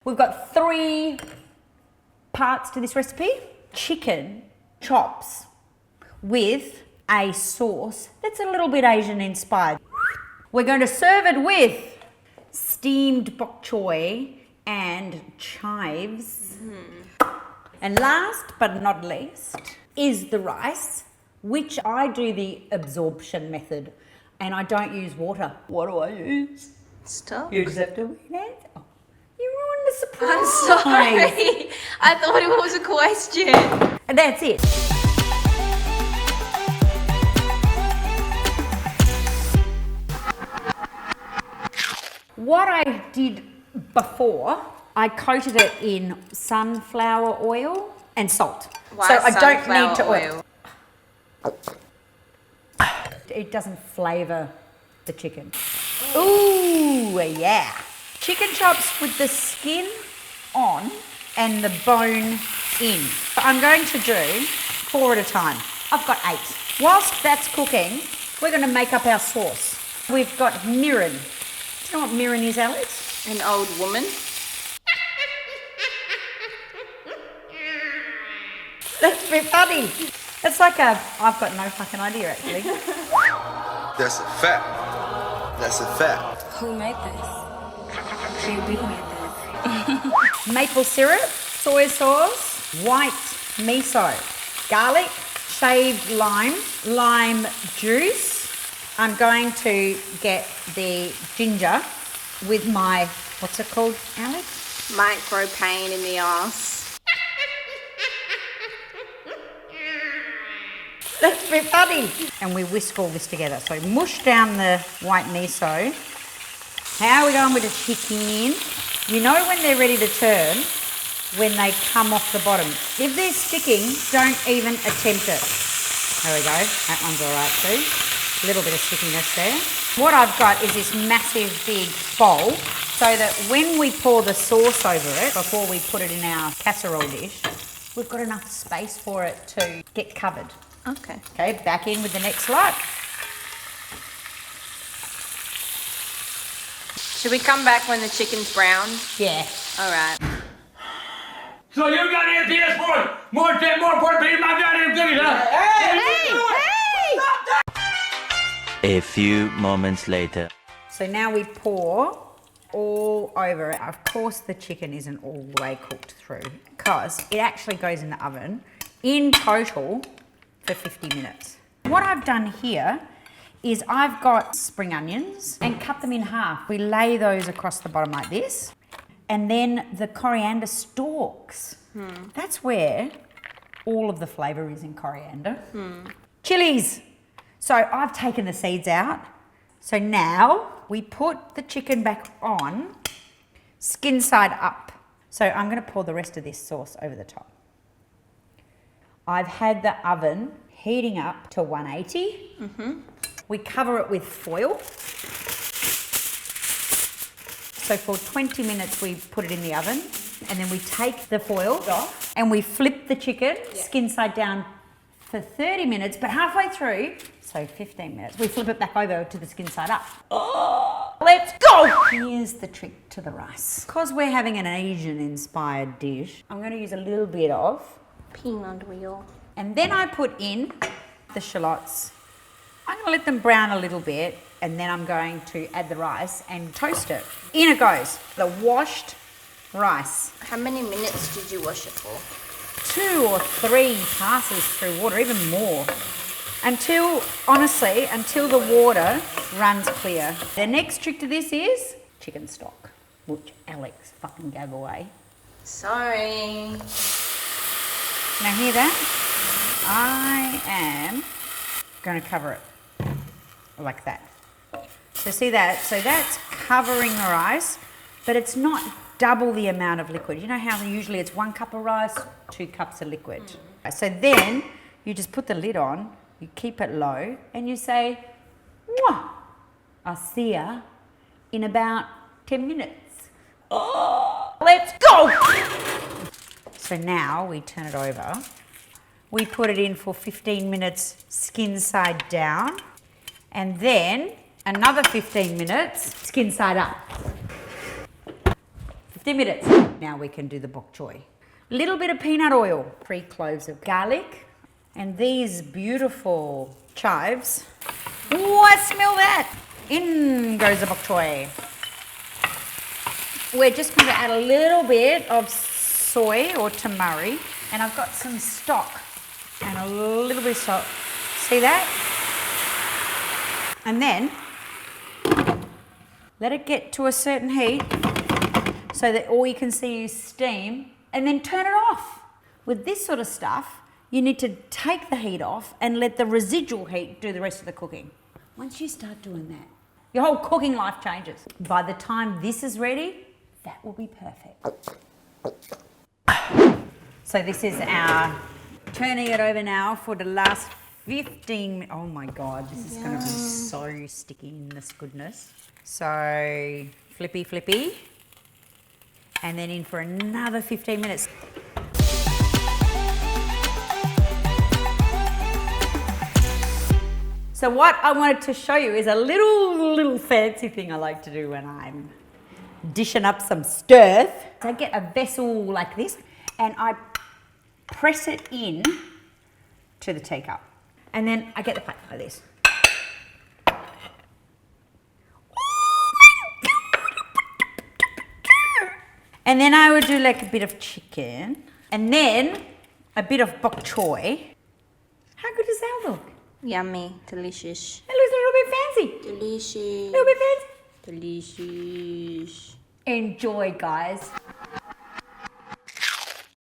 We've got 3 parts to this recipe. Chicken chops with a sauce that's a little bit Asian inspired. We're going to serve it with steamed bok choy and chives. And last but not least is the rice, which I do the absorption method and I don't use water. What do I use? Stop. You just have to wait it. Oh, you ruined the surprise. I'm sorry. I thought it was a question. And that's it. What I did before, I coated it in sunflower oil and salt. Why so I don't sunflower need to oil? It doesn't flavour the chicken. Ooh, yeah. Chicken chops with the skin on and the bone in. I'm going to do 4 at a time. I've got 8. Whilst that's cooking, we're going to make up our sauce. We've got mirin. Do you know what mirin is, Alex? An old woman. That's very funny. It's like I've got no fucking idea actually. That's a fact. That's a fact. Who made this? Who made this? Maple syrup, soy sauce, white miso, garlic, shaved lime, lime juice. I'm going to get the ginger with my, what's it called, Alex? Micro pain in the ass. That's very funny. And we whisk all this together. So mush down the white miso. How are we going with the chicken? You know when they're ready to turn, when they come off the bottom. If they're sticking, don't even attempt it. There we go. That one's all right too. A little bit of stickiness there. What I've got is this massive big bowl so that when we pour the sauce over it, before we put it in our casserole dish, we've got enough space for it to get covered. Okay. Okay, back in with the next lot. Should we come back when the chicken's brown? Yeah. All right. So you got empty this for more important than my goddamn goodies, huh? A few moments later. So now we pour all over it. Of course the chicken isn't all the way cooked through because it actually goes in the oven in total for 50 minutes. What I've done here is I've got spring onions and cut them in half. We lay those across the bottom like this. And then the coriander stalks. That's where all of the flavour is in coriander. Chilies. So I've taken the seeds out. So now we put the chicken back on, skin side up. So I'm going to pour the rest of this sauce over the top. I've had the oven heating up to 180. We cover it with foil. So for 20 minutes we put it in the oven and then we take the foil off and we flip the chicken skin side down for 30 minutes, but halfway through, so 15 minutes, we flip it back over to the skin side up. Oh, let's go! Here's the trick to the rice. Because we're having an Asian-inspired dish, I'm going to use a little bit of, Peanut wheel. and then I put in the shallots. I'm going to let them brown a little bit, and then I'm going to add the rice and toast it. In it goes, the washed rice. How many minutes did you wash it for? 2 or 3 passes through water, even more. Until, honestly, until the water runs clear. The next trick to this is chicken stock, which Alex fucking gave away. Sorry. Now hear that? I am going to cover it like that. So see that? So that's covering the rice, but it's not double the amount of liquid. You know how usually it's 1 cup of rice, 2 cups of liquid. So then you just put the lid on, you keep it low, and you say, "Mwah, I'll see ya in about 10 minutes. Oh, let's go! So now we turn it over. We put it in for 15 minutes skin side down, and then another 15 minutes skin side up. 15 minutes. Now we can do the bok choy. Little bit of peanut oil, 3 cloves of garlic, and these beautiful chives. Oh, I smell that. In goes the bok choy. We're just going to add a little bit of soy or tamari, and I've got some stock and a little bit of salt. See that? And then let it get to a certain heat so that all you can see is steam, and then turn it off. With this sort of stuff, you need to take the heat off and let the residual heat do the rest of the cooking. Once you start doing that, your whole cooking life changes. By the time this is ready, that will be perfect. So this is our turning it over now for the last 15 minutes. Oh my God, this is going to be so sticky in this goodness. So flippy, flippy. And then in for another 15 minutes. So what I wanted to show you is a little fancy thing I like to do when I'm dishing up some stir. I get a vessel like this and I press it in to the teacup. And then I get the plate like this. And then I would do like a bit of chicken and then a bit of bok choy. How good does that look? Yummy. Delicious. It looks a little bit fancy. Delicious. A little bit fancy. Delicious. Enjoy, guys.